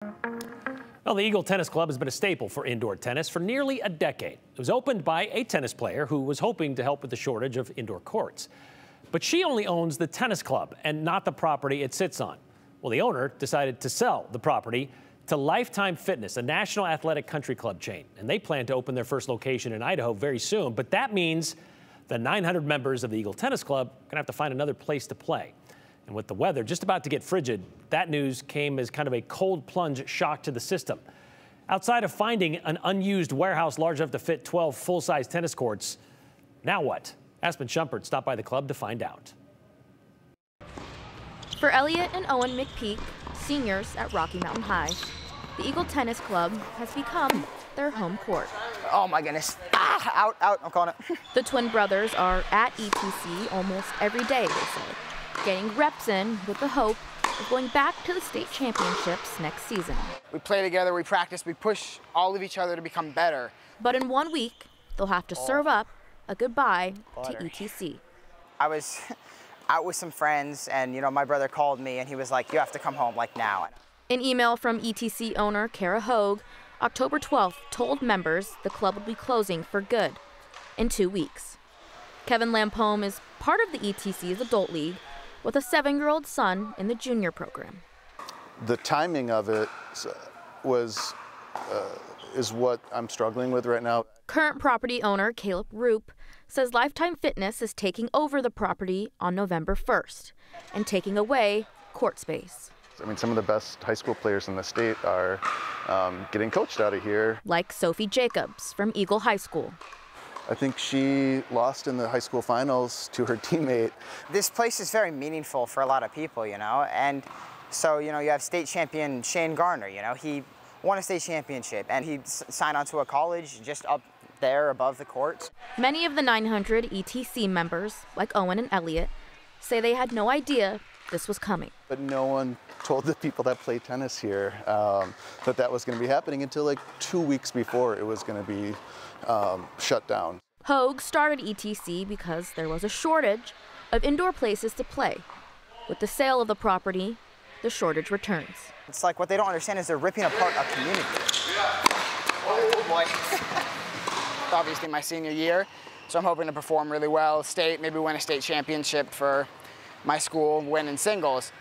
Well, the Eagle Tennis Club has been a staple for indoor tennis for nearly a decade. It was opened by a tennis player who was hoping to help with the shortage of indoor courts. But she only owns the tennis club and not the property it sits on. Well, the owner decided to sell the property to Lifetime Fitness, a national athletic country club chain. And they plan to open their first location in Idaho very soon. But that means the 900 members of the Eagle Tennis Club are going to have to find another place to play. And with the weather just about to get frigid, that news came as kind of a cold plunge shock to the system. Outside of finding an unused warehouse large enough to fit 12 full-size tennis courts, now what? Aspen Shumpert stopped by the club to find out. For Elliot and Owen McPeak, seniors at Rocky Mountain High, the Eagle Tennis Club has become their home court. Oh my goodness. Out, I'm calling it. The twin brothers are at ETC almost every day, they say, getting reps in with the hope of going back to the state championships next season. We play together, we practice, we push all of each other to become better. But in 1 week, they'll have to serve up a goodbye to ETC. I was out with some friends and, you know, my brother called me and he was like, you have to come home, like now. An email from ETC owner Kara Hogue, October 12th, told members the club would be closing for good in 2 weeks. Kevin Lampome is part of the ETC's adult league with a 7-year-old son in the junior program. The timing of it is what I'm struggling with right now. Current property owner Caleb Roop says Lifetime Fitness is taking over the property on November 1st and taking away court space. I mean, some of the best high school players in the state are getting coached out of here. Like Sophie Jacobs from Eagle High School. I think she lost in the high school finals to her teammate. This place is very meaningful for a lot of people, you know, and so, you know, you have state champion Shane Garner, you know, he won a state championship and he signed on to a college just up there above the courts. Many of the 900 ETC members, like Owen and Elliot, say they had no idea this was coming. But no one told the people that play tennis here that was going to be happening until like 2 weeks before it was going to be shut down. Hogue started ETC because there was a shortage of indoor places to play. With the sale of the property, the shortage returns. It's like what they don't understand is they're ripping apart a community. Oh boy. Obviously my senior year, so I'm hoping to perform really well, state, maybe win a state championship for my school, win in singles.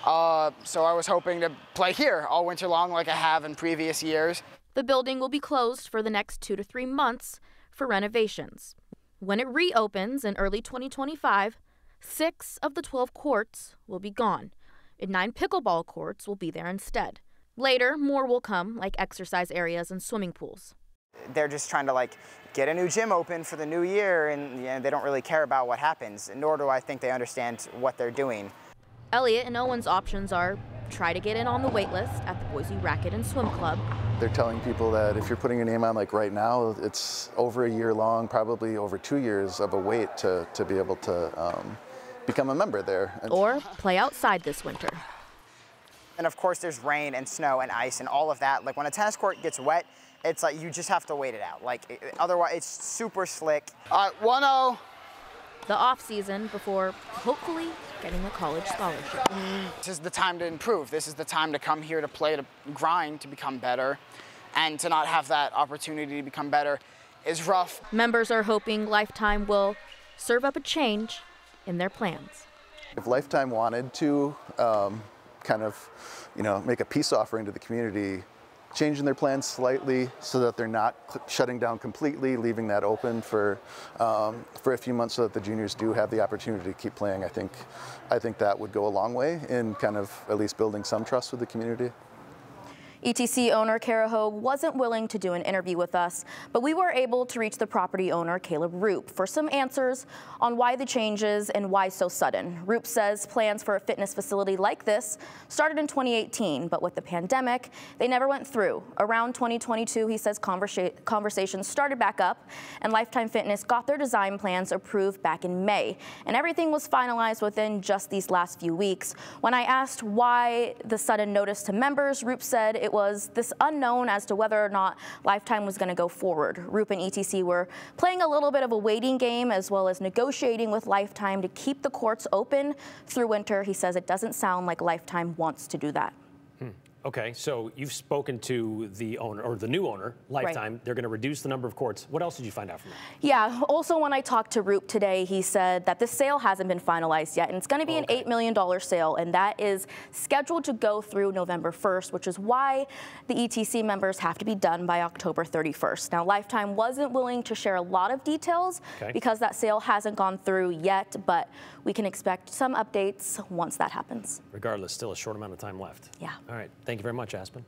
So I was hoping to play here all winter long like I have in previous years. The building will be closed for the next 2 to 3 months for renovations. When it reopens in early 2025, 6 of the 12 courts will be gone, and 9 pickleball courts will be there instead. Later, more will come, like exercise areas and swimming pools. They're just trying to like get a new gym open for the new year, and you know, they don't really care about what happens, nor do I think they understand what they're doing. Elliot and Owen's options are try to get in on the wait list at the Boise Racquet and Swim Club. They're telling people that if you're putting your name on like right now, it's over a year long, probably over 2 years of a wait to be able to become a member there. Or play outside this winter. And of course there's rain and snow and ice and all of that. Like when a tennis court gets wet, it's like you just have to wait it out. Like otherwise it's super slick. 1-0. The off season before hopefully getting a college scholarship. This is the time to improve. This is the time to come here to play, to grind, to become better. And to not have that opportunity to become better is rough. Members are hoping Lifetime will serve up a change in their plans. If Lifetime wanted to kind of, you know, make a peace offering to the community, changing their plans slightly so that they're not shutting down completely, leaving that open for a few months so that the juniors do have the opportunity to keep playing. I think that would go a long way in kind of at least building some trust with the community. ETC owner Kara Hogue wasn't willing to do an interview with us, but we were able to reach the property owner Caleb Roop for some answers on why the changes and why so sudden. Roop says plans for a fitness facility like this started in 2018, but with the pandemic, they never went through. Around 2022, he says conversations started back up, and Lifetime Fitness got their design plans approved back in May, and everything was finalized within just these last few weeks. When I asked why the sudden notice to members, Roop said it was this unknown as to whether or not Lifetime was going to go forward. Roop and ETC were playing a little bit of a waiting game as well as negotiating with Lifetime to keep the courts open through winter. He says it doesn't sound like Lifetime wants to do that. Okay, so you've spoken to the owner, or the new owner, Lifetime. They're going to reduce the number of courts. What else did you find out from them? Yeah, also when I talked to Roop today, he said that the sale hasn't been finalized yet, and it's going to be an $8 million sale, and that is scheduled to go through November 1st, which is why the ETC members have to be done by October 31st. Now, Lifetime wasn't willing to share a lot of details because that sale hasn't gone through yet, but we can expect some updates once that happens. Regardless, still a short amount of time left. Yeah. All right. Thank you very much, Aspen.